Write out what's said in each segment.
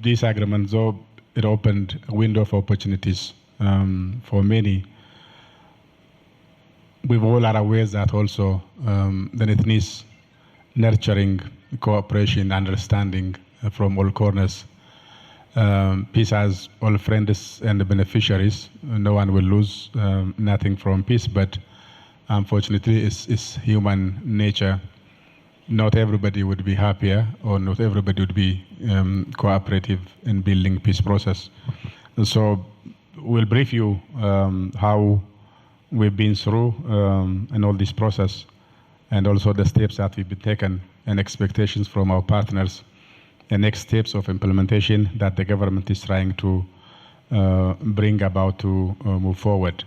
this agreement, though it opened a window of opportunities for many, we all are aware that also then it needs nurturing cooperation, understanding from all corners. Peace has all friends and beneficiaries. No one will lose nothing from peace, but unfortunately it's human nature. Not everybody would be happier, or not everybody would be cooperative in building peace process. And so we'll brief you how we've been through in all this process, and also the steps that we've been taken and expectations from our partners, the next steps of implementation that the government is trying to bring about to move forward.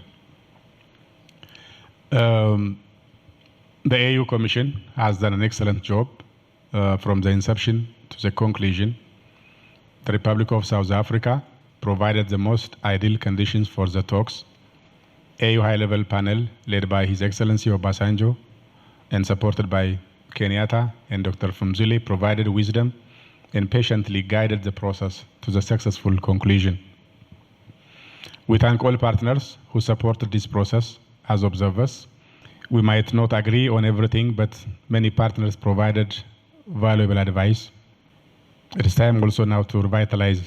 The AU Commission has done an excellent job from the inception to the conclusion. The Republic of South Africa provided the most ideal conditions for the talks. AU high-level panel led by His Excellency Obasanjo and supported by Kenyatta and Dr. Fumzile provided wisdom and patiently guided the process to the successful conclusion. We thank all partners who supported this process as observers. We might not agree on everything, but many partners provided valuable advice. It is time also now to revitalize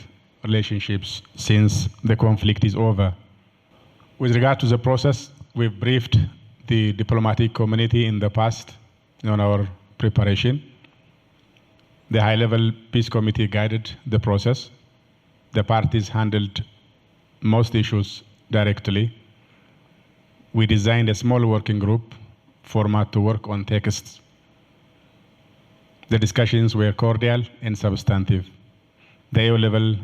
relationships since the conflict is over. With regard to the process, we've briefed the diplomatic community in the past on our preparation. The high-level peace committee guided the process. The parties handled most issues directly. We designed a small working group format to work on texts. The discussions were cordial and substantive. The AU-level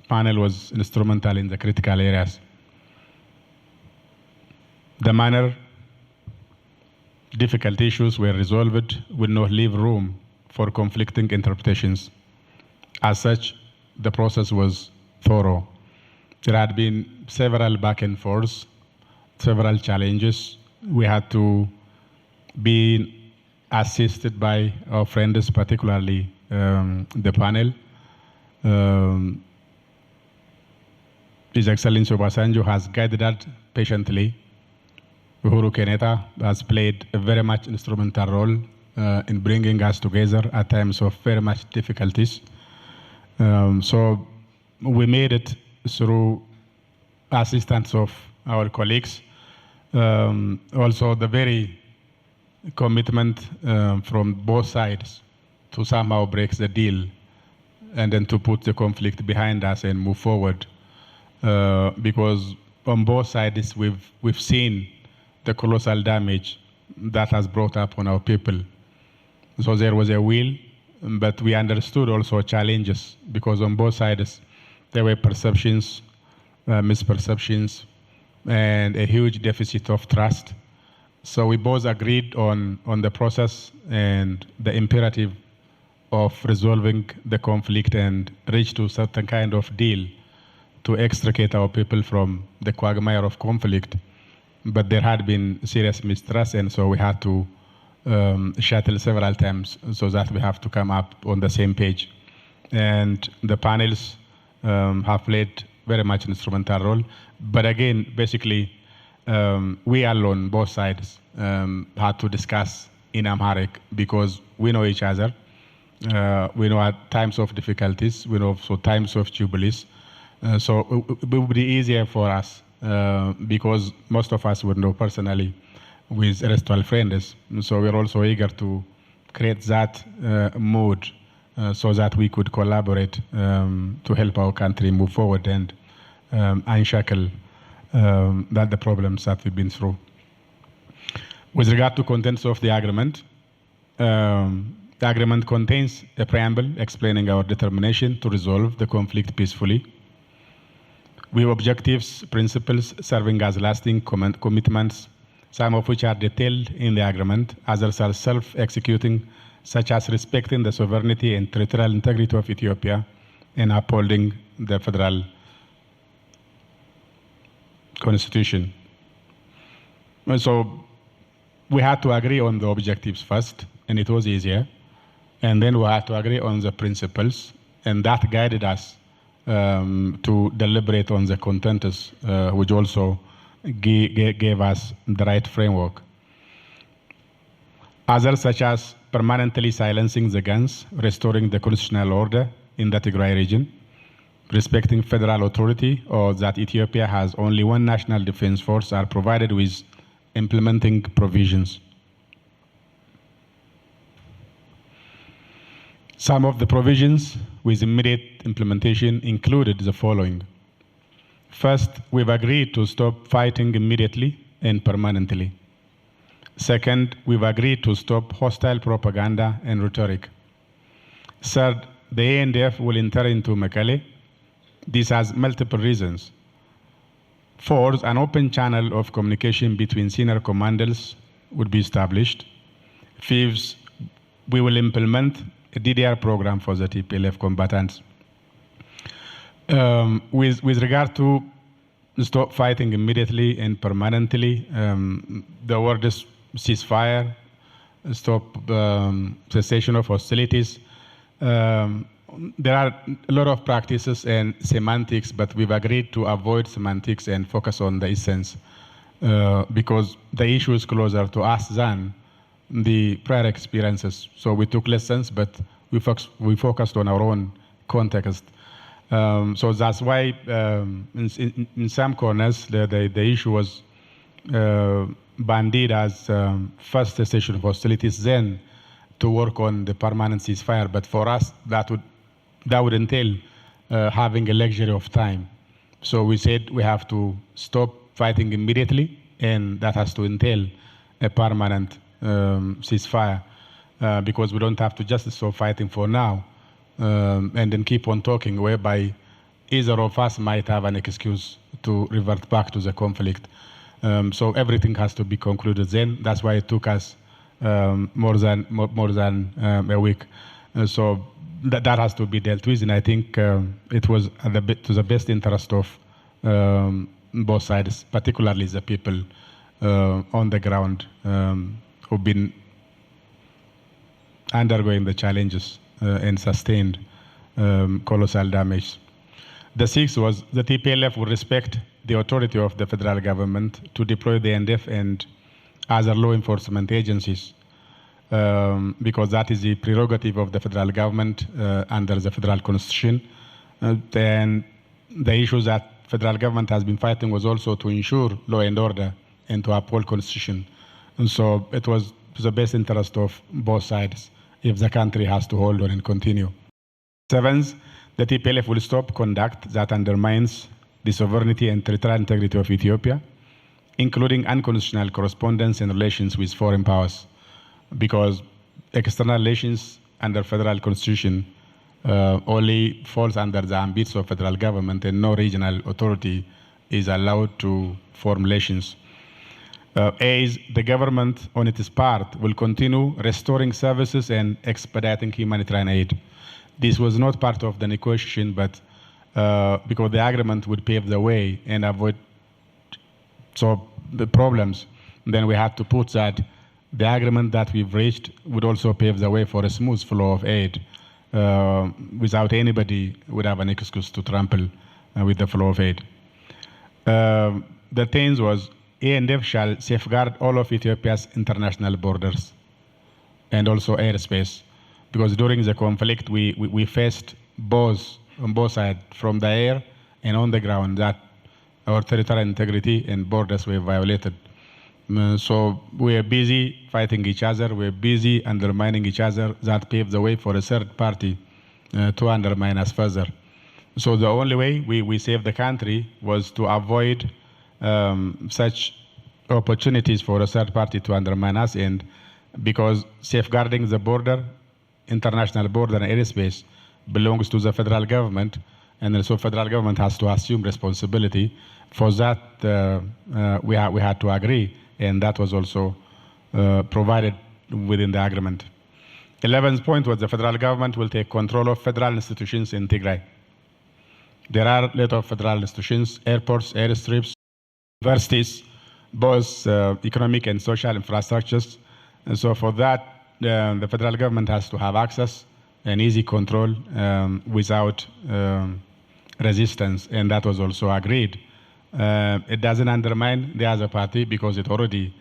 panel was instrumental in the critical areas. The minor difficult issues were resolved with no leave room for conflicting interpretations. As such, the process was thorough. There had been several back and forths, several challenges. We had to be assisted by our friends, particularly the panel. His Excellency Obasanjo has guided that patiently. Uhuru Kenyatta has played a very much instrumental role in bringing us together at times of very much difficulties. So we made it through assistance of our colleagues. Also the very commitment from both sides to somehow break the deal and then to put the conflict behind us and move forward. Because on both sides we've seen the colossal damage that has brought up on our people. So there was a will, but we understood also challenges, because on both sides there were perceptions, misperceptions, and a huge deficit of trust. So we both agreed on the process and the imperative of resolving the conflict and reach to certain kind of deal to extricate our people from the quagmire of conflict. But there had been serious mistrust, and so we had to shuttle several times so that we have to come up on the same page. And the panels have played very much an instrumental role. But again, basically, we alone, both sides, had to discuss in Amharic because we know each other. We know at times of difficulties, we know also times of jubilees. So it would be easier for us because most of us would know personally with erstwhile friends. So we're also eager to create that mood so that we could collaborate to help our country move forward and unshackle that the problems that we've been through. With regard to contents of the agreement contains a preamble explaining our determination to resolve the conflict peacefully. We have objectives, principles serving as lasting commitments, some of which are detailed in the agreement, others are self-executing, such as respecting the sovereignty and territorial integrity of Ethiopia and upholding the federal constitution. So we had to agree on the objectives first, and it was easier. And then we had to agree on the principles, and that guided us to deliberate on the contents, which also gave us the right framework. Others, such as permanently silencing the guns, restoring the constitutional order in the Tigray region, respecting federal authority, or that Ethiopia has only one national defense force, are provided with implementing provisions. Some of the provisions with immediate implementation included the following. First, we've agreed to stop fighting immediately and permanently. Second, we've agreed to stop hostile propaganda and rhetoric. Third, the ANDF will enter into Mekelle. This has multiple reasons. Fourth, an open channel of communication between senior commanders would be established. Fifth, we will implement a DDR program for the TPLF combatants. With regard to stop fighting immediately and permanently, the word is ceasefire, stop cessation of hostilities. There are a lot of practices and semantics, but we've agreed to avoid semantics and focus on the essence because the issue is closer to us than the prior experiences. So we took lessons, but we focused on our own context. So that's why in some corners, the issue was bandied as first cessation of hostilities, then to work on the permanent ceasefire. But for us, that would entail having a luxury of time. So we said we have to stop fighting immediately, and that has to entail a permanent ceasefire because we don't have to just stop fighting for now and then keep on talking, whereby either of us might have an excuse to revert back to the conflict. So everything has to be concluded then. That's why it took us more than a week. So that has to be dealt with, and I think it was to the best interest of both sides, particularly the people on the ground who've been undergoing the challenges and sustained colossal damage. The sixth was the TPLF will respect the authority of the federal government to deploy the NDF and other law enforcement agencies because that is the prerogative of the federal government under the federal constitution. Then the issues that federal government has been fighting was also to ensure law and order and to uphold constitution. And so it was to the best interest of both sides if the country has to hold on and continue. Seventh, the TPLF will stop conduct that undermines the sovereignty and territorial integrity of Ethiopia, including unconstitutional correspondence and relations with foreign powers, because external relations under federal constitution only falls under the ambits of federal government, and no regional authority is allowed to form relations. As the government on its part will continue restoring services and expediting humanitarian aid. This was not part of the negotiation, but because the agreement would pave the way and avoid the problems, then we had to put that the agreement that we've reached would also pave the way for a smooth flow of aid without anybody would have an excuse to trample with the flow of aid. The thing was, ANDF shall safeguard all of Ethiopia's international borders and also airspace, because during the conflict we faced on both sides, from the air and on the ground, that our territorial integrity and borders were violated. So we are busy fighting each other, we're busy undermining each other. That paved the way for a third party to undermine us further. So the only way we saved the country was to avoid such opportunities for a third party to undermine us, and because safeguarding the border, international border and airspace belongs to the federal government, and so federal government has to assume responsibility for that. We had to agree, and that was also provided within the agreement. 11th point was the federal government will take control of federal institutions in Tigray. There are a lot of federal institutions, airports, airstrips, universities, both economic and social infrastructures. And so for that, the federal government has to have access and easy control without resistance, and that was also agreed. It doesn't undermine the other party because it already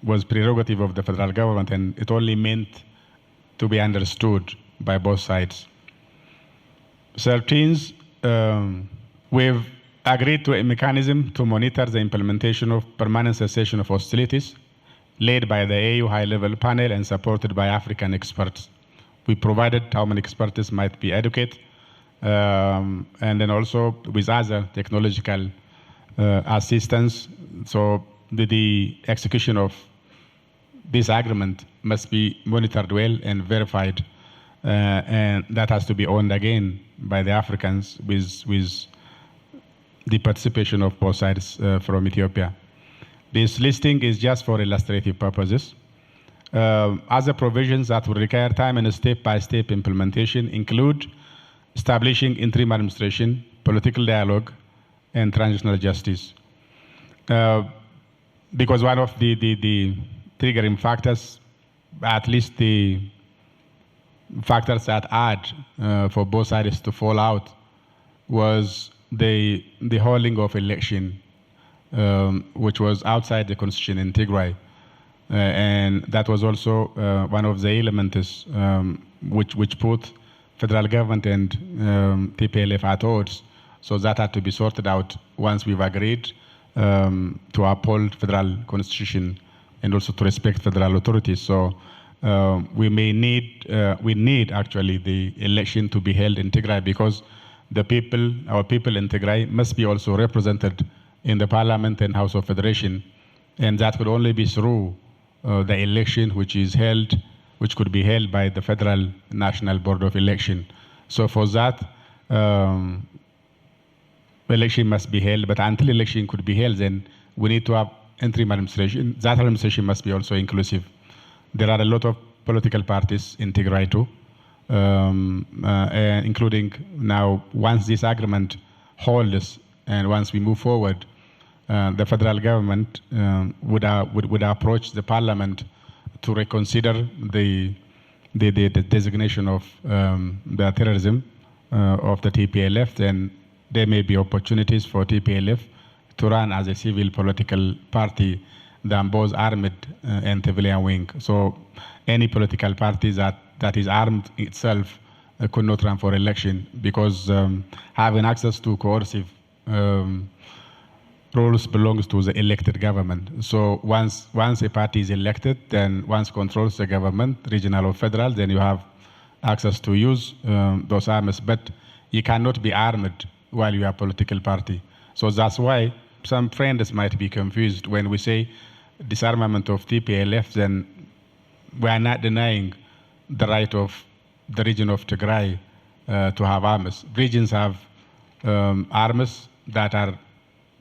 was prerogative of the federal government, and it only meant to be understood by both sides. 13th, we've agreed to a mechanism to monitor the implementation of permanent cessation of hostilities led by the AU high-level panel and supported by African experts. We provided how many experts might be adequate, and then also with other technological assistance. So the execution of this agreement must be monitored well and verified, and that has to be owned again by the Africans with the participation of both sides from Ethiopia. This listing is just for illustrative purposes. Other provisions that will require time and step-by-step implementation include establishing interim administration, political dialogue, and transitional justice. Because one of the triggering factors, at least the factors that add for both sides to fall out, was the holding of election, which was outside the constitution in Tigray. And that was also one of the elements which put federal government and TPLF at odds. So that had to be sorted out once we've agreed to uphold federal constitution and also to respect federal authorities. So we need actually the election to be held in Tigray, because the people, our people in Tigray, must be also represented in the Parliament and House of Federation, and that could only be through the election which could be held by the Federal National Board of Election. So for that, election must be held, but until election could be held, then we need to have interim administration. That administration must be also inclusive. There are a lot of political parties in Tigray too, including now, once this agreement holds and once we move forward, the federal government would approach the parliament to reconsider the designation of the terrorism of the TPLF. Then there may be opportunities for TPLF to run as a civil political party than both armed and civilian wing. So any political party that is armed itself could not run for election, because having access to coercive rules belongs to the elected government. So once a party is elected, then once controls the government, regional or federal, then you have access to use those arms. But you cannot be armed while you are a political party. So that's why some friends might be confused when we say disarmament of TPLF, then we are not denying the right of the region of Tigray to have arms. Regions have arms that are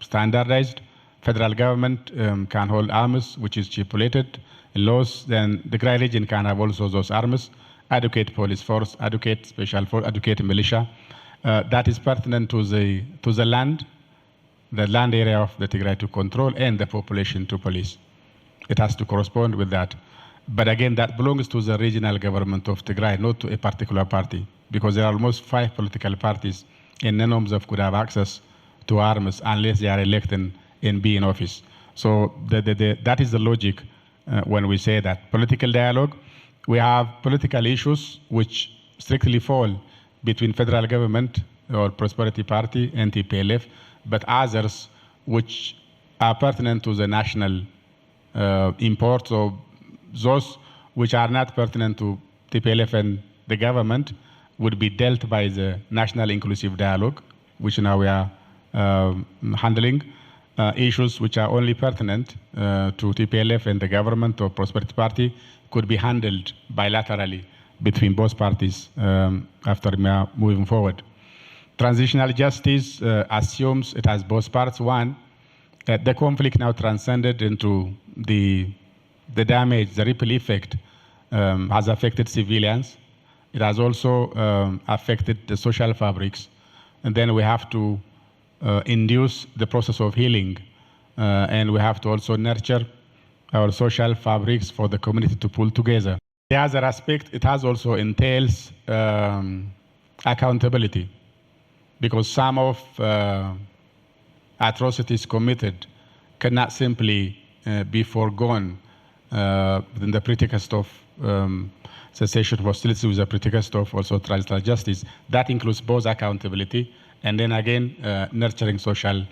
standardized. Federal government can hold arms, which is stipulated in laws. Then the Tigray region can have also those arms, adequate police force, adequate special force, adequate militia. That is pertinent to the land area of the Tigray to control, and the population to police. It has to correspond with that. But again, that belongs to the regional government of Tigray, not to a particular party, because there are almost 5 political parties, and none of them could have access to arms unless they are elected and be in office. So that is the logic when we say that. Political dialogue, we have political issues which strictly fall between federal government or Prosperity Party and TPLF, but others which are pertinent to the national import. So those which are not pertinent to TPLF and the government would be dealt by the National Inclusive Dialogue, which now we are handling. Issues which are only pertinent to TPLF and the government or Prosperity Party could be handled bilaterally between both parties after moving forward. Transitional justice assumes it has both parts. One, the conflict now transcended into the damage, the ripple effect has affected civilians. It has also affected the social fabrics. And then we have to induce the process of healing. And we have to also nurture our social fabrics for the community to pull together. The other aspect, it has also entails accountability, because some of atrocities committed cannot simply be foregone in the pretext of cessation of hostilities with the pretext of also transitional justice. That includes both accountability and then again nurturing social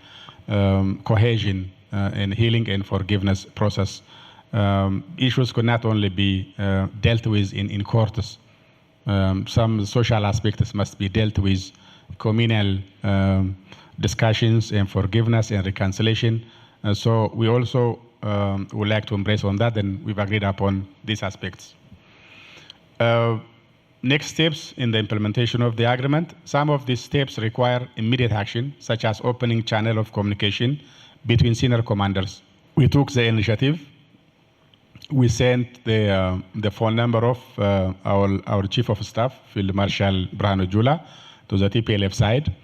cohesion and healing and forgiveness process. Issues could not only be dealt with in courts. Some social aspects must be dealt with communal discussions and forgiveness and reconciliation. So we also would like to embrace on that, and we've agreed upon these aspects. Next steps in the implementation of the agreement. Some of these steps require immediate action, such as opening channel of communication between senior commanders. We took the initiative. We sent the phone number of our Chief of Staff, Field Marshal Brhanu Jula, to the TPLF side.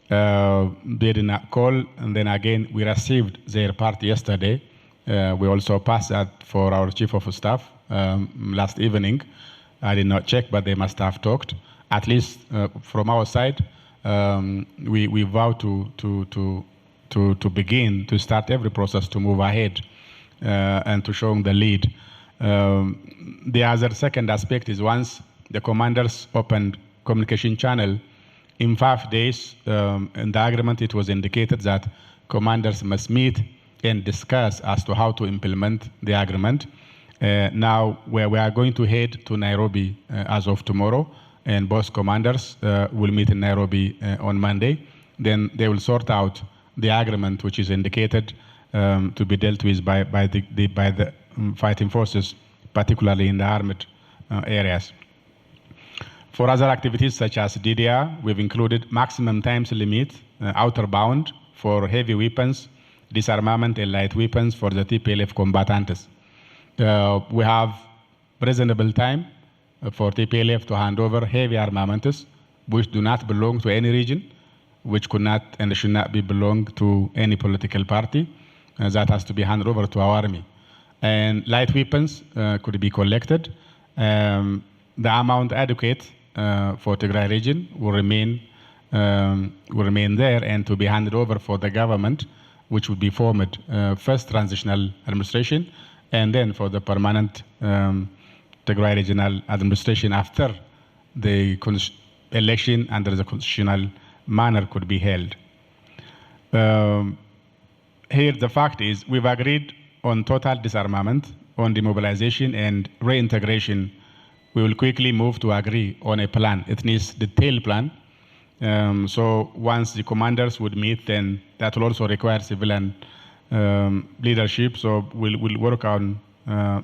They did not call, and then again, we received their part yesterday. We also passed that for our Chief of Staff last evening. I did not check, but they must have talked. At least from our side, we vow to begin to start every process to move ahead and to show the lead. The other second aspect is once the commanders opened communication channel, in 5 days, in the agreement it was indicated that commanders must meet and discuss as to how to implement the agreement. Now, where we are going to head to Nairobi as of tomorrow, and both commanders will meet in Nairobi on Monday. Then they will sort out the agreement which is indicated to be dealt with by the fighting forces, particularly in the armed areas. For other activities such as DDR, we've included maximum times limit, outer bound for heavy weapons, disarmament and light weapons for the TPLF combatants. We have reasonable time for TPLF to hand over heavy armaments which do not belong to any region, which could not and should not be belong to any political party. That has to be handed over to our army. And light weapons could be collected. The amount adequate for Tigray region will remain there and to be handed over for the government, which would be formed first transitional administration, and then for the permanent Tigray regional administration after the election under the constitutional manner could be held. Here the fact is we've agreed on total disarmament, on demobilization and reintegration. We will quickly move to agree on a plan. It needs detailed plan. So once the commanders would meet, then that will also require civilian leadership. So we'll work on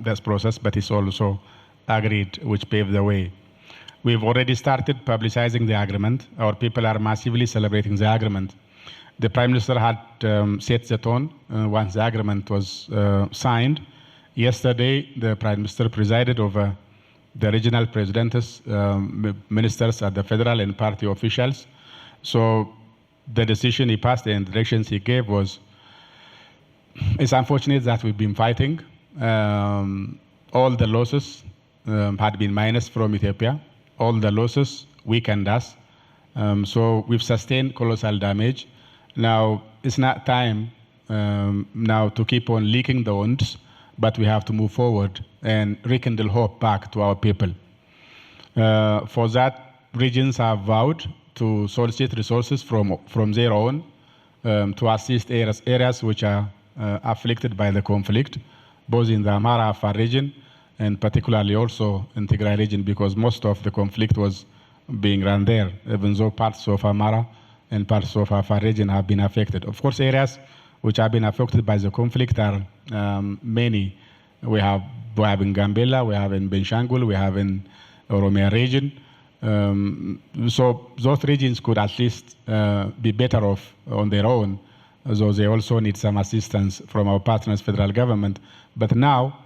this process, but it's also agreed, which paved the way. We've already started publicizing the agreement. Our people are massively celebrating the agreement. The Prime Minister had set the tone once the agreement was signed. Yesterday, the Prime Minister presided over the regional presidents, ministers at the federal and party officials. So the decision he passed and the directions he gave was, it's unfortunate that we've been fighting. All the losses had been minus from Ethiopia. All the losses weakened us. So we've sustained colossal damage. Now, it's not time now to keep on leaking the wounds, but we have to move forward and rekindle hope back to our people. For that, regions have vowed to solicit resources from their own to assist areas which are afflicted by the conflict, both in the Amhara-Afar region and particularly also in Tigray region, because most of the conflict was being run there, even though parts of Amhara and parts of Afar region have been affected. Of course, areas which have been affected by the conflict are many. We have in Gambela, we have in Benshangul, we have in Oromia region. So those regions could at least be better off on their own, though they also need some assistance from our partners, federal government. But now,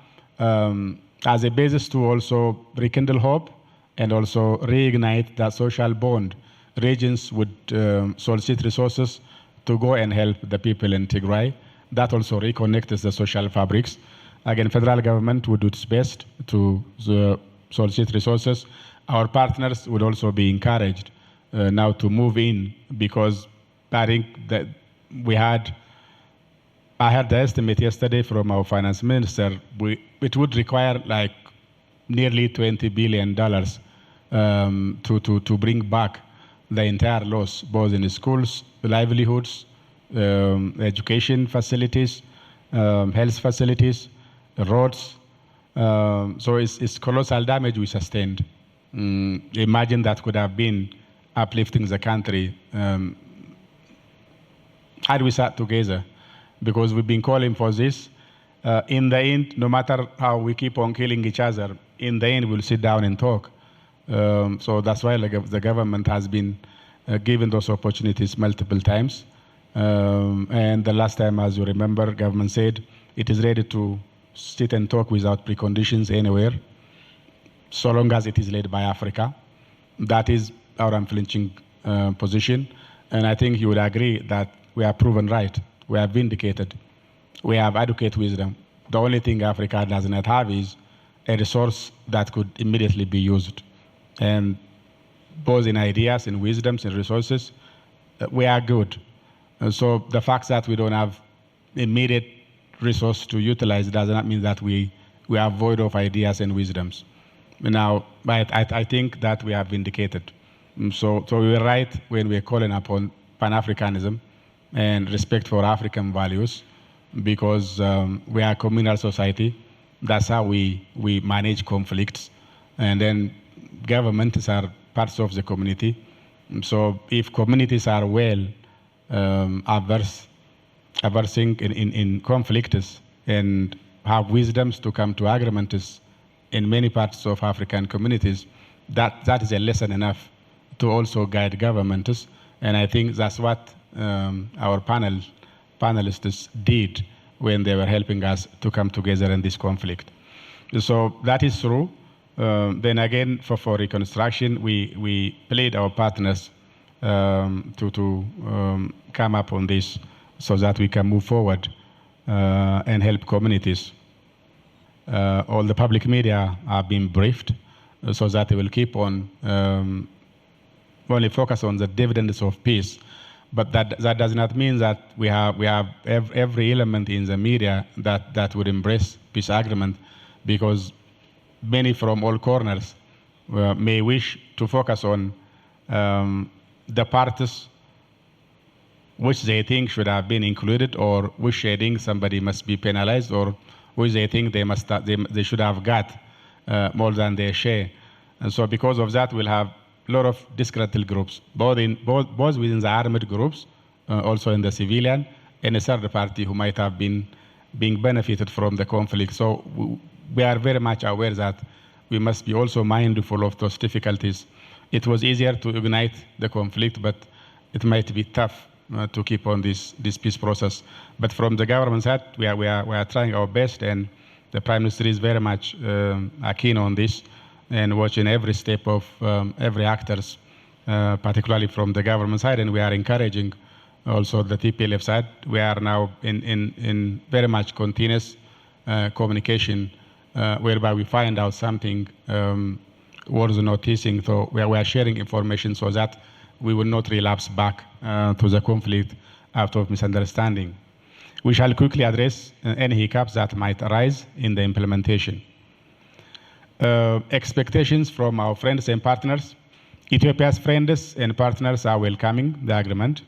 as a basis to also rekindle hope and also reignite that social bond, regions would solicit resources to go and help the people in Tigray. That also reconnects the social fabrics. Again, federal government would do its best to solicit resources. Our partners would also be encouraged now to move in, because I think that I had the estimate yesterday from our finance minister. It would require like nearly $20 billion to bring back the entire loss, both in schools, livelihoods, education facilities, health facilities, roads. So it's colossal damage we sustained. Imagine that could have been uplifting the country had we sat together, because we've been calling for this. In the end, no matter how we keep on killing each other, in the end we'll sit down and talk. So that's why the government has been given those opportunities multiple times. And the last time, as you remember, government said it is ready to sit and talk without preconditions anywhere, so long as it is led by Africa. That is our unflinching position. And I think you would agree that we are proven right. We are vindicated. We have adequate wisdom. The only thing Africa does not have is a resource that could immediately be used. And both in ideas, in wisdoms, in resources, we are good. And so the fact that we don't have immediate resource to utilize does not mean that we are void of ideas and wisdoms. Now, but I think that we have vindicated. So we were right when we are calling upon Pan-Africanism and respect for African values, because we are a communal society. That's how we manage conflicts. And then governments are parts of the community. So if communities are well aversing in conflicts and have wisdoms to come to agreements in many parts of African communities, that is a lesson enough to also guide governments. And I think that's what our panelists did when they were helping us to come together in this conflict. So that is true. Then again, for reconstruction, we played our partners to come up on this so that we can move forward and help communities. All the public media are being briefed so that they will keep on only focus on the dividends of peace. But that does not mean that we have every element in the media that would embrace peace agreement, because many from all corners may wish to focus on the parts which they think should have been included, or which they think somebody must be penalized, or which they think they should have got more than their share. And so because of that, we'll have a lot of disgruntled groups, both within the armed groups, also in the civilian, and a third party who might have been being benefited from the conflict. So we are very much aware that we must be also mindful of those difficulties. It was easier to ignite the conflict, but it might be tough to keep on this peace process. But from the government side, we are trying our best, and the Prime Minister is very much keen on this and watching every step of every actors, particularly from the government side, and we are encouraging also the TPLF side. We are now in very much continuous communication, whereby we find out something worth noticing. So we are sharing information so that we will not relapse back to the conflict out of misunderstanding. We shall quickly address any hiccups that might arise in the implementation. Expectations from our friends and partners. Ethiopia's friends and partners are welcoming the agreement.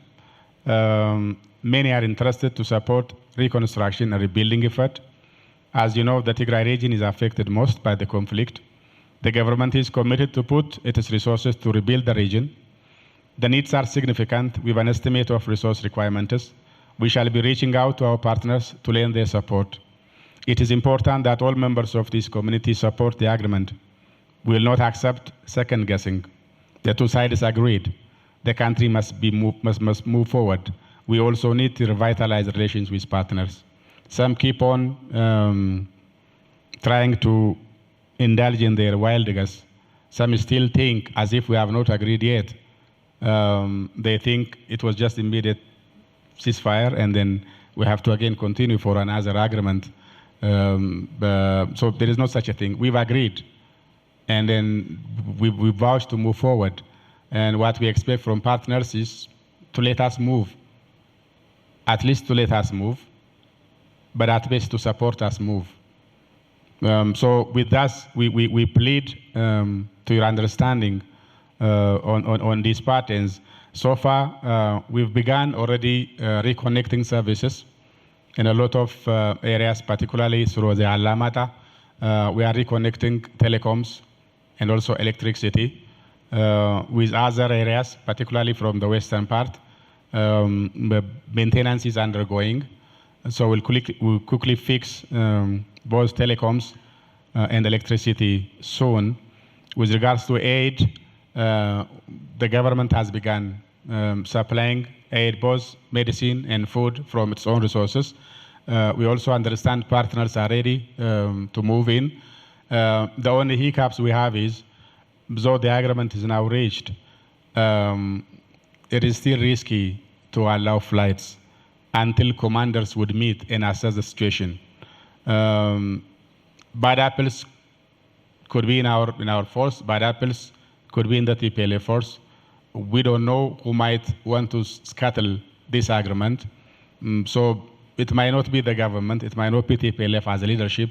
Many are interested to support reconstruction and rebuilding effort. As you know, the Tigray region is affected most by the conflict. The government is committed to put its resources to rebuild the region. The needs are significant with an estimate of resource requirements. We shall be reaching out to our partners to lend their support. It is important that all members of this community support the agreement. We will not accept second guessing. The two sides agreed. The country must move forward. We also need to revitalize relations with partners. Some keep on trying to indulge in their wildness. Some still think as if we have not agreed yet. They think it was just immediate ceasefire, and then we have to again continue for another agreement. So there is no such a thing. We've agreed and then we vouch to move forward. And what we expect from partners is to let us move, at least to let us move, but at best to support us move. So with us, we plead to your understanding on these patterns. So far, we've begun already reconnecting services in a lot of areas, particularly through the Alamata. We are reconnecting telecoms and also electricity with other areas, particularly from the western part. Maintenance is undergoing. So we'll quickly fix both telecoms and electricity soon. With regards to aid, the government has begun supplying aid, both medicine and food, from its own resources. We also understand partners are ready to move in. The only hiccups we have is, though the agreement is now reached, it is still risky to allow flights until commanders would meet and assess the situation. Bad apples could be in our force, bad apples could be in the TPLF force. We don't know who might want to scuttle this agreement. So it might not be the government, it might not be TPLF as a leadership,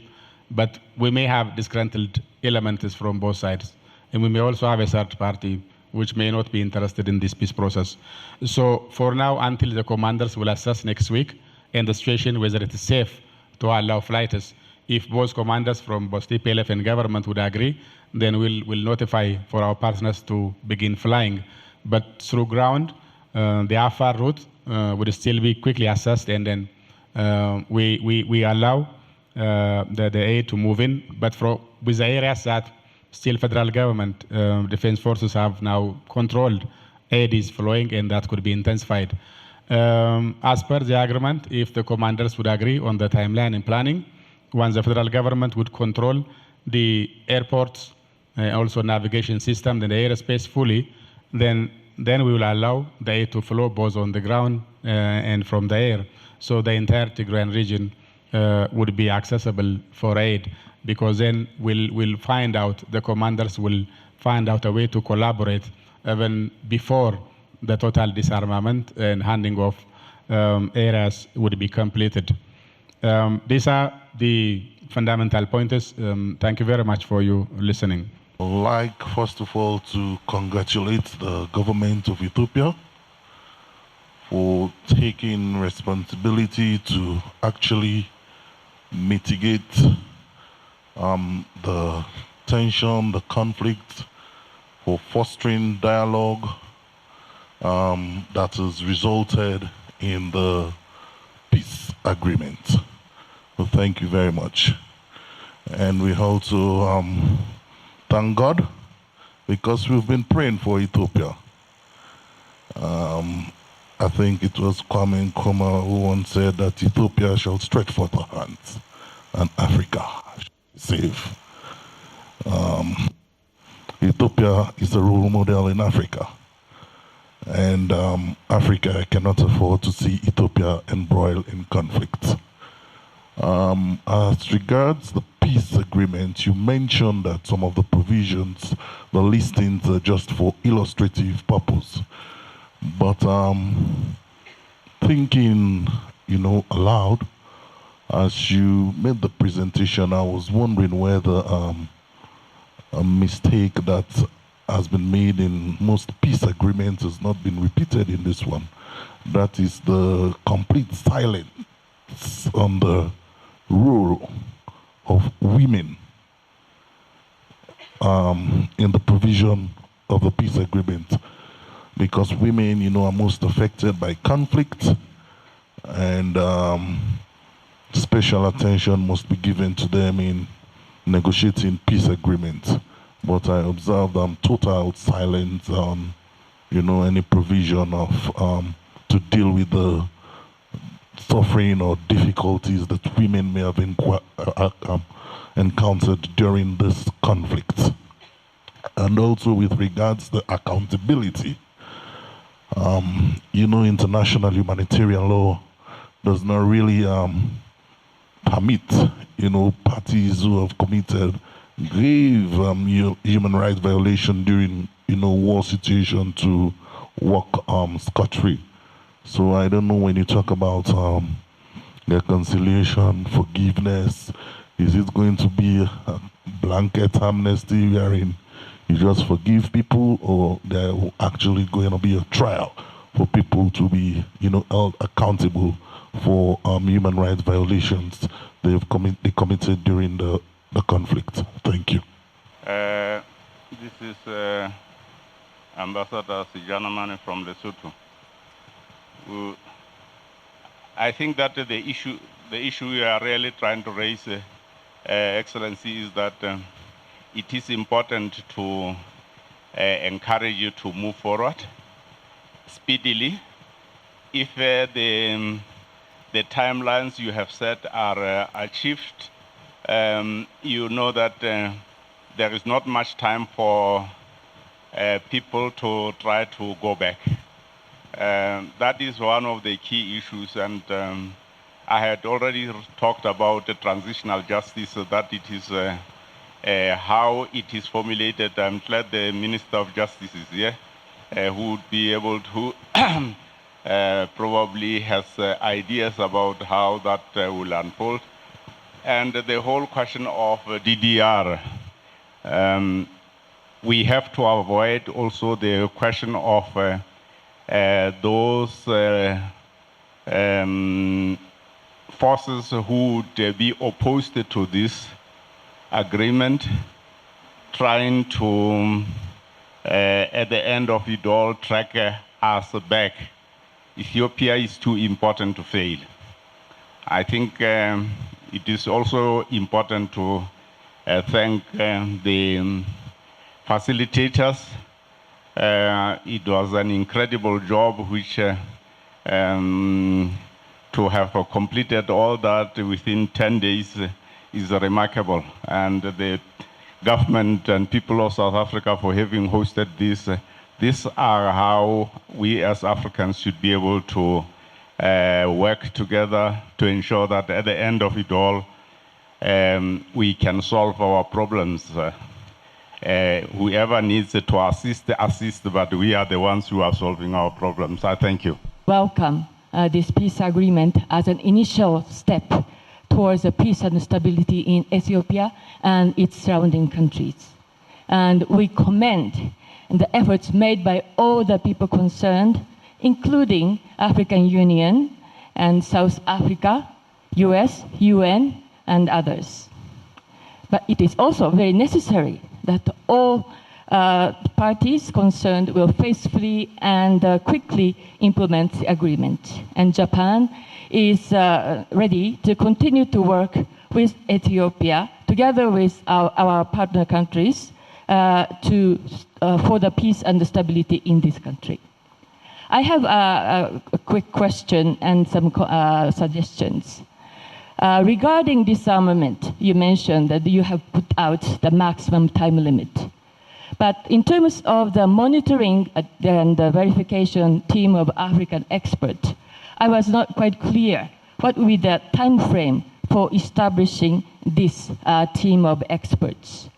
but we may have disgruntled elements from both sides. And we may also have a third party which may not be interested in this peace process. So for now, until the commanders will assess next week and the situation whether it is safe to allow flights, if both commanders from both TPLF and government would agree, then we'll notify for our partners to begin flying. But through ground, the Afar route would still be quickly assessed, and then we allow the aid to move in. But with the areas that still federal government defense forces have now controlled, aid is flowing, and that could be intensified. As per the agreement, if the commanders would agree on the timeline and planning, once the federal government would control the airports, also navigation system, and the airspace fully, then we will allow the aid to flow both on the ground and from the air. So the entire Tigrayan region would be accessible for aid, because then we'll find out, the commanders will find out a way to collaborate even before the total disarmament and handing off areas would be completed. These are the fundamental pointers. Thank you very much for you listening. I'd like, first of all, to congratulate the government of Ethiopia for taking responsibility to actually mitigate the tension, the conflict, for fostering dialogue that has resulted in the peace agreement. So thank you very much. And we also thank God, because we've been praying for Ethiopia. I think it was Kwame Nkrumah who once said that Ethiopia shall stretch forth her hands and Africa shall be safe. Ethiopia is a role model in Africa, and Africa cannot afford to see Ethiopia embroiled in conflict. As regards the peace agreement, you mentioned that some of the provisions, the listings, are just for illustrative purpose. But thinking, aloud, as you made the presentation, I was wondering whether a mistake that has been made in most peace agreements has not been repeated in this one. That is the complete silence on the role of women in the provision of the peace agreement. Because women, are most affected by conflict, and special attention must be given to them in negotiating peace agreements. But I observed total silence on, any provision of to deal with the suffering or difficulties that women may have encountered during this conflict. And also with regards to accountability, international humanitarian law does not really permit, parties who have committed grave human rights violation during war situation to walk scot-free. So I don't know, when you talk about reconciliation, forgiveness, is it going to be a blanket amnesty wherein you just forgive people, or there will actually going to be a trial for people to be held accountable for human rights violations they committed during the conflict? Thank you. This is Ambassador Sijanamani from Lesotho. I think that the issue we are really trying to raise, Excellency, is that it is important to encourage you to move forward speedily. If the timelines you have set are achieved, you know that there is not much time for people to try to go back. That is one of the key issues, and I had already talked about the transitional justice, so that it is how it is formulated. I'm glad the Minister of Justice is here, who would be able to probably has ideas about how that will unfold. And the whole question of DDR, we have to avoid also the question of those forces who would be opposed to this agreement, trying to, at the end of it all, track us back. Ethiopia is too important to fail. I think it is also important to thank the facilitators. It was an incredible job, which to have completed all that within 10 days is remarkable. And the government and people of South Africa for having hosted this. These are how we as Africans should be able to work together to ensure that at the end of it all, we can solve our problems. Whoever needs to assist, but we are the ones who are solving our problems. I thank you. Welcome this peace agreement as an initial step towards the peace and stability in Ethiopia and its surrounding countries. And we commend the efforts made by all the people concerned, including African Union and South Africa, US, UN, and others. But it is also very necessary that all parties concerned will faithfully and quickly implement the agreement. And Japan is ready to continue to work with Ethiopia, together with our partner countries, for the peace and the stability in this country. I have a quick question and some suggestions. Regarding disarmament, you mentioned that you have put out the maximum time limit. But in terms of the monitoring and the verification team of African experts, I was not quite clear what will be the time frame for establishing this team of experts.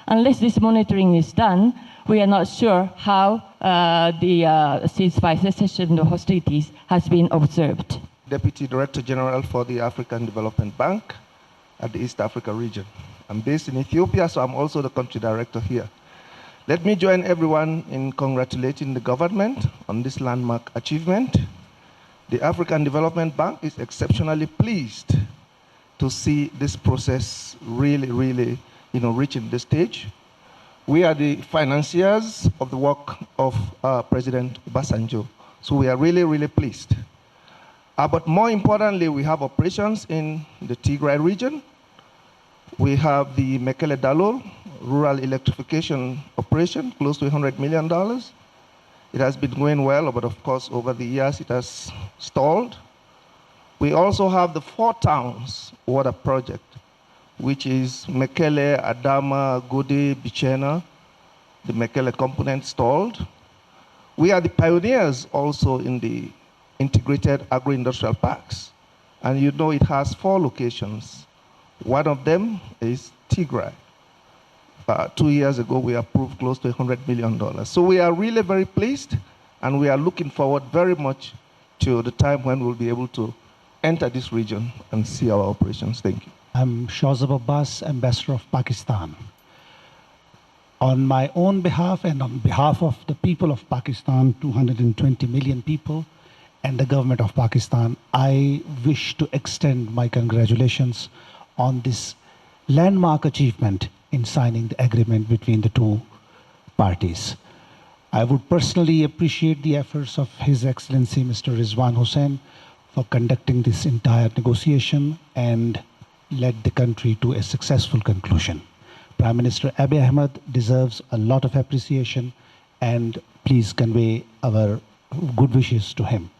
Unless this monitoring is done, we are not sure how the ceasefire cessation of hostilities has been observed. Deputy Director General for the African Development Bank at the East Africa region. I'm based in Ethiopia, so I'm also the country director here. Let me join everyone in congratulating the government on this landmark achievement. The African Development Bank is exceptionally pleased to see this process really reaching this stage. We are the financiers of the work of President Obasanjo, so we are really pleased. But more importantly, we have operations in the Tigray region. We have the Mekele Dalo rural electrification operation, close to $100 million. It has been going well, but of course, over the years, it has stalled. We also have the 4 towns water project, which is Mekele, Adama, Gode, Bichena. The Mekele component stalled. We are the pioneers also in the integrated agro-industrial parks. And you know it has 4 locations. One of them is Tigray. 2 years ago, we approved close to $100 million. So we are really very pleased, and we are looking forward very much to the time when we'll be able to enter this region and see our operations. Thank you. I'm Shazab Abbas, Ambassador of Pakistan. On my own behalf and on behalf of the people of Pakistan, 220 million people, and the government of Pakistan, I wish to extend my congratulations on this landmark achievement in signing the agreement between the two parties. I would personally appreciate the efforts of His Excellency Mr. Rizwan Hussain for conducting this entire negotiation and led the country to a successful conclusion. Prime Minister Abiy Ahmed deserves a lot of appreciation, and please convey our good wishes to him.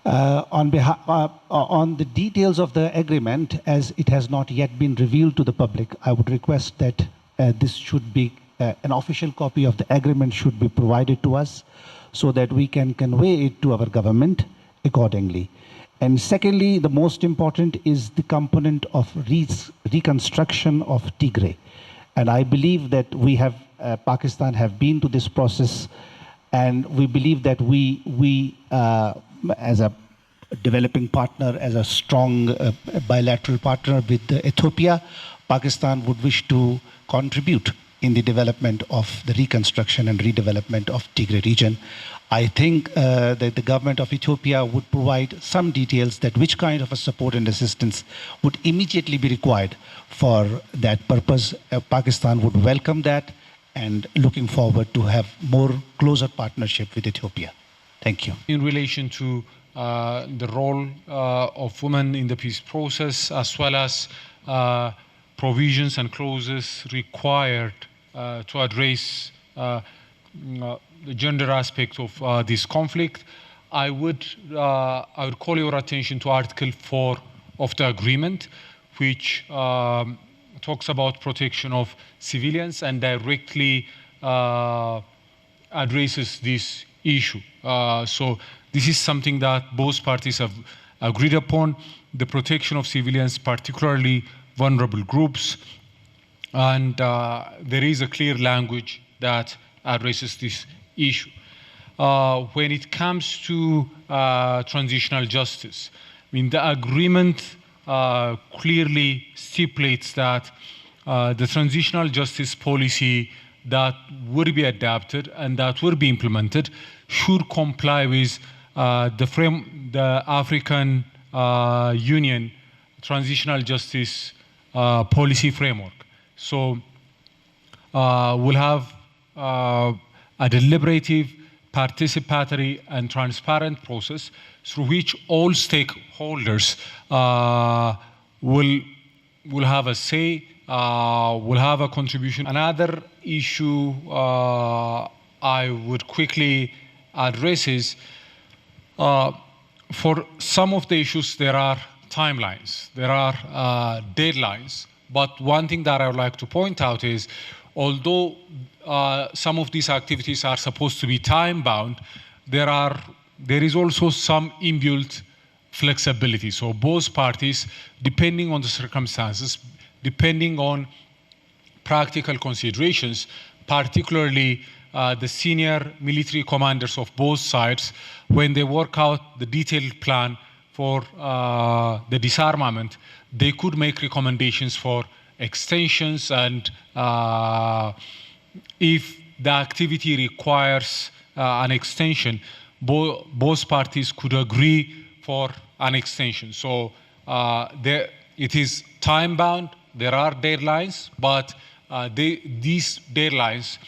On the details of the agreement, as it has not yet been revealed to the public, I would request that this should be an official copy of the agreement should be provided to us so that we can convey it to our government accordingly. And secondly, the most important is the component of reconstruction of Tigray. And I believe that we have, Pakistan have been to this process, and we believe that we as a developing partner, as a strong bilateral partner with Ethiopia, Pakistan would wish to contribute in the development of the reconstruction and redevelopment of Tigray region. I think that the government of Ethiopia would provide some details that which kind of a support and assistance would immediately be required for that purpose. Pakistan would welcome that and looking forward to have more closer partnership with Ethiopia. Thank you. In relation to the role of women in the peace process, as well as provisions and clauses required to address the gender aspect of this conflict, I would call your attention to Article 4 of the agreement, which talks about protection of civilians and directly addresses this issue. So this is something that both parties have agreed upon, the protection of civilians, particularly vulnerable groups, and there is a clear language that addresses this issue. When it comes to transitional justice, I mean, the agreement clearly stipulates that the transitional justice policy that would be adapted and that would be implemented should comply with the African Union transitional justice policy framework. So we'll have a deliberative, participatory, and transparent process through which all stakeholders will have a say, will have a contribution. Another issue I would quickly address is for some of the issues there are timelines, there are deadlines. But one thing that I would like to point out is, although some of these activities are supposed to be time-bound, there is also some inbuilt flexibility. So both parties, depending on the circumstances, depending on practical considerations, particularly the senior military commanders of both sides, when they work out the detailed plan for the disarmament, they could make recommendations for extensions, and if the activity requires an extension, both parties could agree for an extension. So it is time-bound, there are deadlines, but these deadlines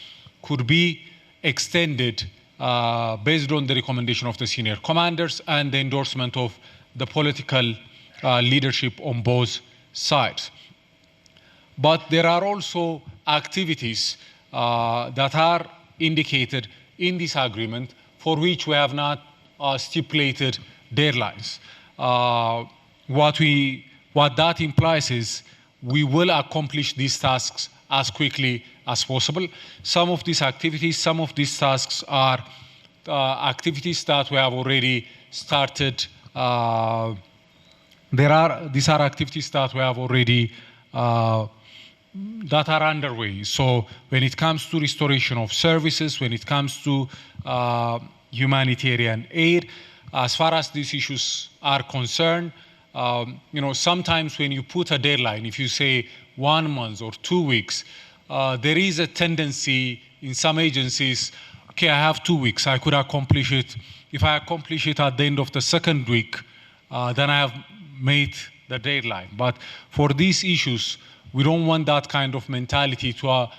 could be extended based on the recommendation of the senior commanders and the endorsement of the political leadership on both sides. But there are also activities that are indicated in this agreement for which we have not stipulated deadlines. What that implies is we will accomplish these tasks as quickly as possible. Some of these activities, some of these tasks are activities that we have already started. These are activities that we have already that are underway. So when it comes to restoration of services, when it comes to humanitarian aid, as far as these issues are concerned, sometimes when you put a deadline, if you say 1 month or 2 weeks, there is a tendency in some agencies, okay, I have 2 weeks, I could accomplish it. If I accomplish it at the end of the second week, then I have made the deadline. But for these issues, we don't want that kind of mentality to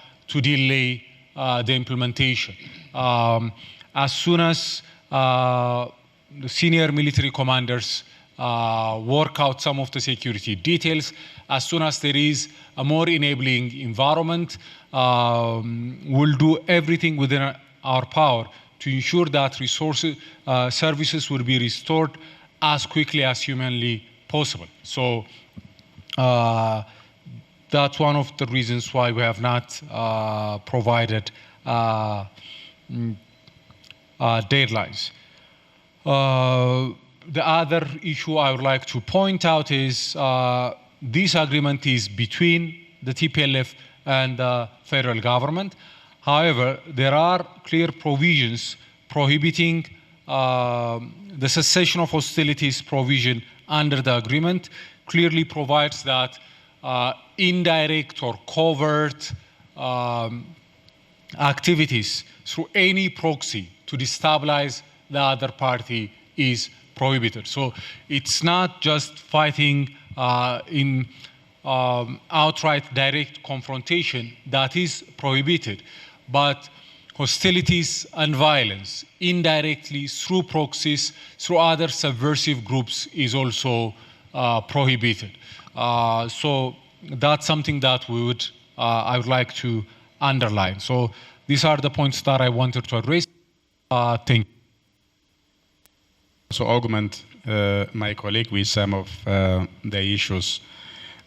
delay the implementation. As soon as the senior military commanders work out some of the security details, as soon as there is a more enabling environment, we'll do everything within our power to ensure that services will be restored as quickly as humanly possible. So that's one of the reasons why we have not provided deadlines. The other issue I would like to point out is this agreement is between the TPLF and the federal government. However, there are clear provisions prohibiting the cessation of hostilities provision under the agreement. Clearly provides that indirect or covert activities through any proxy to destabilize the other party is prohibited. So it's not just fighting in outright direct confrontation that is prohibited, but hostilities and violence indirectly through proxies, through other subversive groups is also prohibited. So that's something that I would like to underline. So these are the points that I wanted to address. Thank you. So augment my colleague with some of the issues.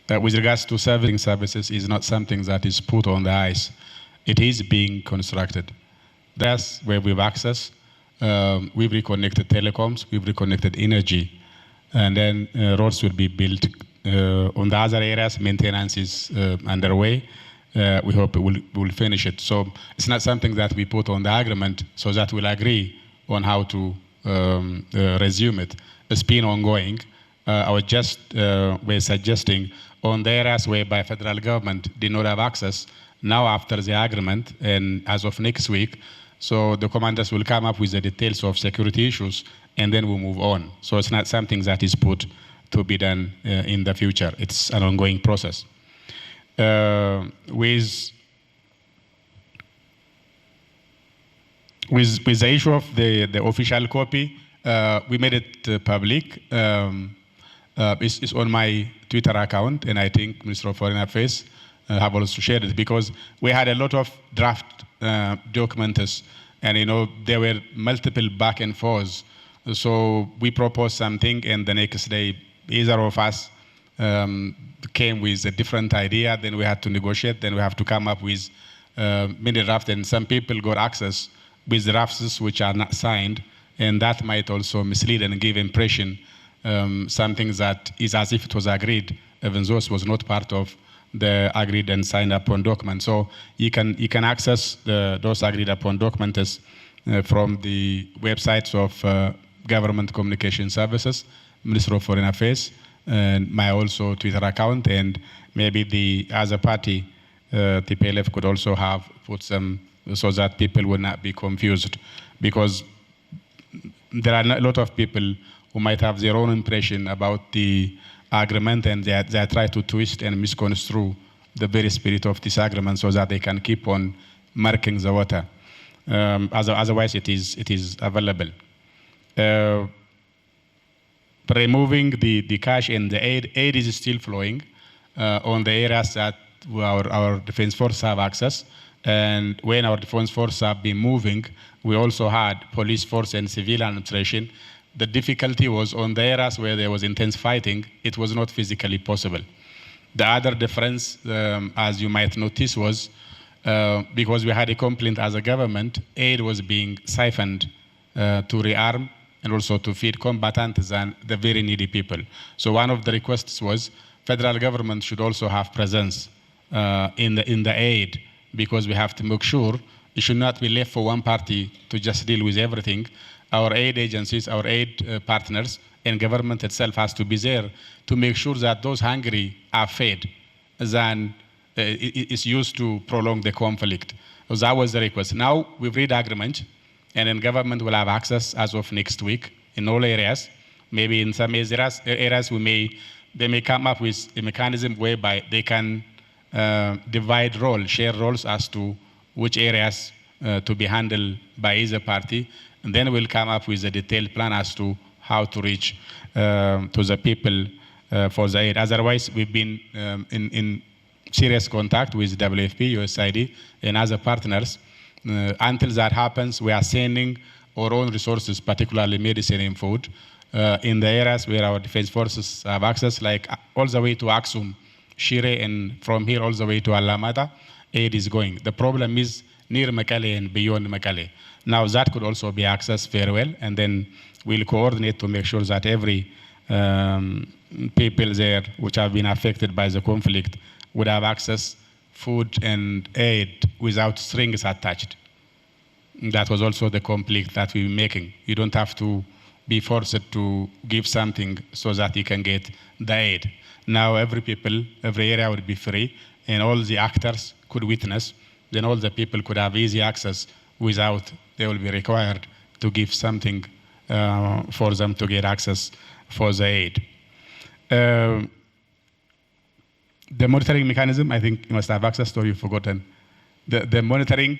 With regards to services is not something that is put on the ice. It is being constructed. That's where we've access. We've reconnected telecoms, we've reconnected energy, and then roads will be built. On the other areas, maintenance is underway. We hope we'll finish it. So it's not something that we put on the agreement so that we'll agree on how to resume it. It's been ongoing. We're suggesting on the areas whereby federal government did not have access, now after the agreement and as of next week, so the commanders will come up with the details of security issues and then we'll move on. So it's not something that is put to be done in the future. It's an ongoing process. With the issue of the official copy, we made it public. It's on my Twitter account, and I think Minister of Foreign Affairs have also shared it, because we had a lot of draft documents, and there were multiple back and forths. So we proposed something, and the next day, either of us came with a different idea. Then we had to negotiate. Then we have to come up with many drafts, and some people got access with drafts which are not signed, and that might also mislead and give impression something that is as if it was agreed, even though it was not part of the agreed and signed upon document. So you can access those agreed upon documents from the websites of Government Communication Services, Minister of Foreign Affairs, and my also Twitter account, and maybe the other party, TPLF, could also have put some so that people will not be confused, because there are a lot of people who might have their own impression about the agreement, and they try to twist and misconstrue the very spirit of this agreement so that they can keep on marking the water. Otherwise, it is available. Removing the cash and the aid is still flowing on the areas that our defense forces have access. And when our defense forces have been moving, we also had police force and civil administration. The difficulty was on the areas where there was intense fighting, it was not physically possible. The other difference, as you might notice, was because we had a complaint as a government, aid was being siphoned to rearm and also to feed combatants and the very needy people. So one of the requests was federal government should also have presence in the aid, because we have to make sure it should not be left for one party to just deal with everything. Our aid agencies, our aid partners, and government itself has to be there to make sure that those hungry are fed than is used to prolong the conflict. So that was the request. Now we've read agreement, and then government will have access as of next week in all areas. Maybe in some areas they may come up with a mechanism whereby they can divide roles, share roles as to which areas to be handled by either party, and then we'll come up with a detailed plan as to how to reach to the people for the aid. Otherwise, we've been in serious contact with WFP, USAID, and other partners. Until that happens, we are sending our own resources, particularly medicine and food, in the areas where our defense forces have access, like all the way to Aksum, Shire, and from here all the way to Alamada, aid is going. The problem is near Mekelle and beyond Mekelle. Now that could also be accessed very well, and then we'll coordinate to make sure that every people there which have been affected by the conflict would have access food and aid without strings attached. That was also the conflict that we were making. You don't have to be forced to give something so that you can get the aid. Now every area would be free, and all the actors could witness. Then all the people could have easy access without they will be required to give something for them to get access for the aid. The monitoring mechanism, I think you must have access to, you've forgotten. The monitoring,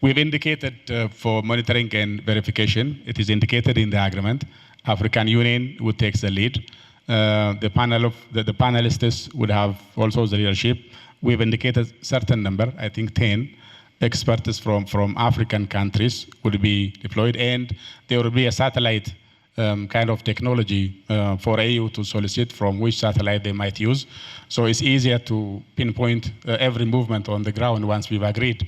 we've indicated for monitoring and verification, it is indicated in the agreement. African Union would take the lead. The panelists would have also the leadership. We've indicated certain number, I think 10 experts from African countries would be deployed, and there will be a satellite kind of technology for AU to solicit from which satellite they might use. So it's easier to pinpoint every movement on the ground once we've agreed.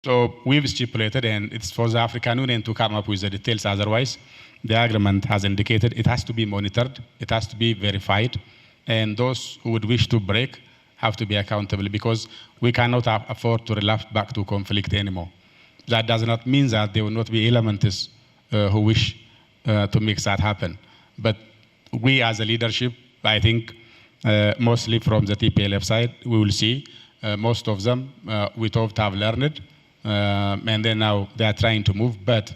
So we've stipulated, and it's for the African Union to come up with the details. Otherwise, the agreement has indicated it has to be monitored, it has to be verified, and those who would wish to break have to be accountable, because we cannot afford to relapse back to conflict anymore. That does not mean that there will not be elements who wish to make that happen. But we as a leadership, I think, mostly from the TPLF side, we will see most of them we thought have learned, and then now they are trying to move, but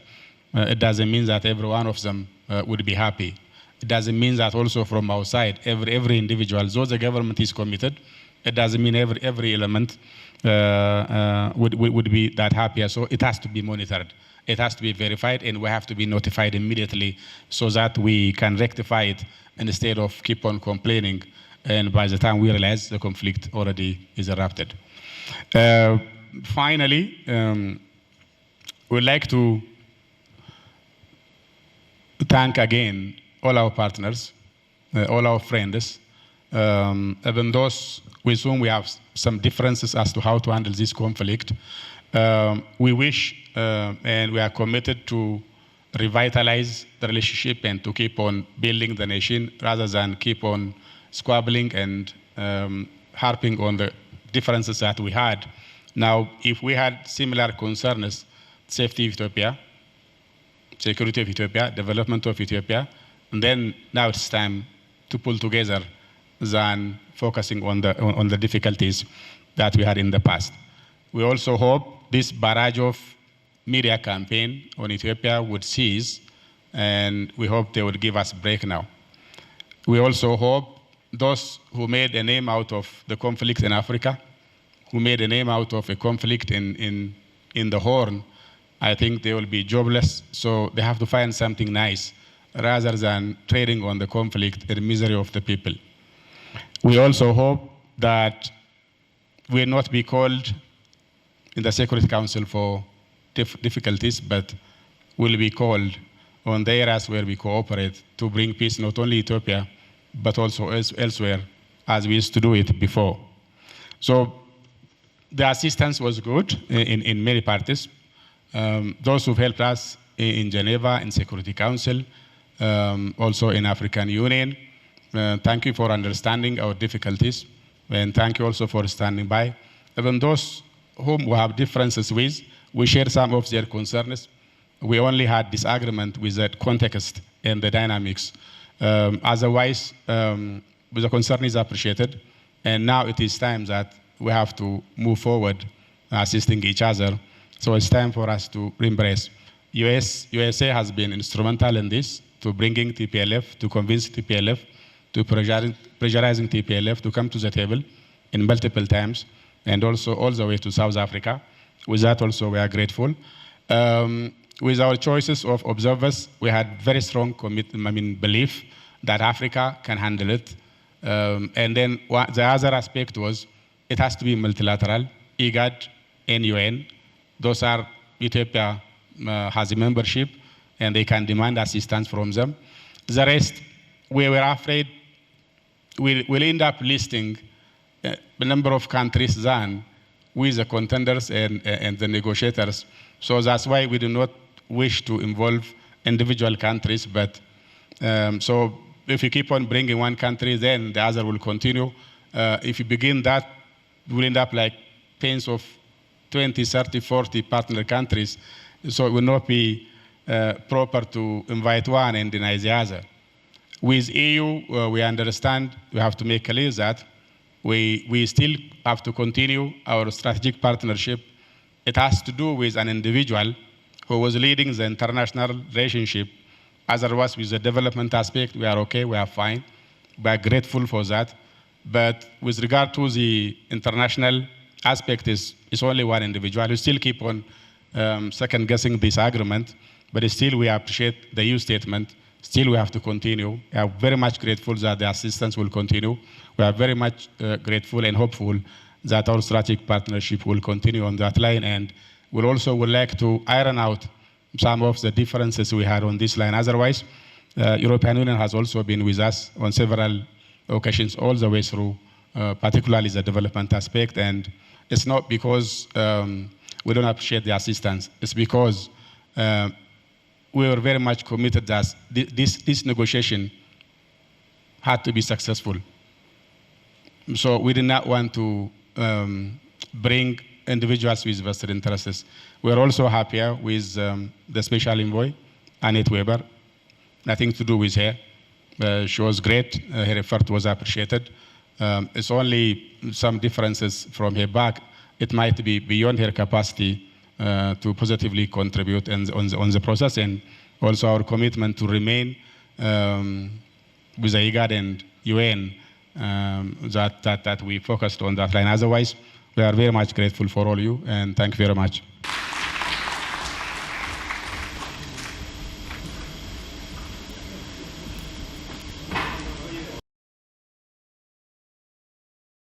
it doesn't mean that every one of them would be happy. It doesn't mean that also from our side, every individual, though the government is committed, it doesn't mean every element would be that happy. So it has to be monitored. It has to be verified, and we have to be notified immediately so that we can rectify it instead of keep on complaining. And by the time we realize the conflict already is erupted. Finally, we'd like to thank again all our partners, all our friends, even those with whom we have some differences as to how to handle this conflict. We wish and we are committed to revitalize the relationship and to keep on building the nation rather than keep on squabbling and harping on the differences that we had. Now, if we had similar concerns, safety of Ethiopia, security of Ethiopia, development of Ethiopia, and then now it's time to pull together than focusing on the difficulties that we had in the past. We also hope this barrage of media campaign on Ethiopia would cease, and we hope they would give us a break now. We also hope those who made a name out of the conflict in Africa, who made a name out of a conflict in the Horn, I think they will be jobless, so they have to find something nice rather than trading on the conflict and the misery of the people. We also hope that we will not be called in the Security Council for difficulties, but will be called on the areas where we cooperate to bring peace not only in Ethiopia, but also elsewhere, as we used to do it before. So the assistance was good in many parties. Those who helped us in Geneva, in Security Council, also in African Union, thank you for understanding our difficulties. And thank you also for standing by. Even those whom we have differences with, we share some of their concerns. We only had disagreement with the context and the dynamics. Otherwise, the concern is appreciated. And now it is time that we have to move forward assisting each other. So it's time for us to embrace. USA has been instrumental in this, to bringing TPLF, to convince TPLF, to pressurizing TPLF to come to the table in multiple times, and also all the way to South Africa. With that also, we are grateful. With our choices of observers, we had very strong belief that Africa can handle it. And then the other aspect was it has to be multilateral, IGAD and UN. Those are, Ethiopia has a membership, and they can demand assistance from them. The rest, we were afraid we'll end up listing a number of countries than with the contenders and the negotiators. So that's why we do not wish to involve individual countries, but so if you keep on bringing one country, then the other will continue. If you begin that, we'll end up like tens of 20, 30, 40 partner countries. So it will not be proper to invite one and deny the other. With EU, we understand we have to make clear that we still have to continue our strategic partnership. It has to do with an individual who was leading the international relationship. Otherwise, with the development aspect, we are okay, we are fine. We are grateful for that. But with regard to the international aspect, it's only one individual. We still keep on second-guessing this agreement, but still we appreciate the EU statement. Still we have to continue. We are very much grateful that the assistance will continue. We are very much grateful and hopeful that our strategic partnership will continue on that line, and we also would like to iron out some of the differences we had on this line. Otherwise, European Union has also been with us on several occasions all the way through, particularly the development aspect, and it's not because we don't appreciate the assistance. It's because we were very much committed that this negotiation had to be successful. So we did not want to bring individuals with vested interests. We are also happier with the special envoy, Annette Weber. Nothing to do with her. She was great. Her effort was appreciated. It's only some differences from her back. It might be beyond her capacity to positively contribute on the process, and also our commitment to remain with the IGAD and UN that we focused on that line. Otherwise, we are very much grateful for all you, and thank you very much.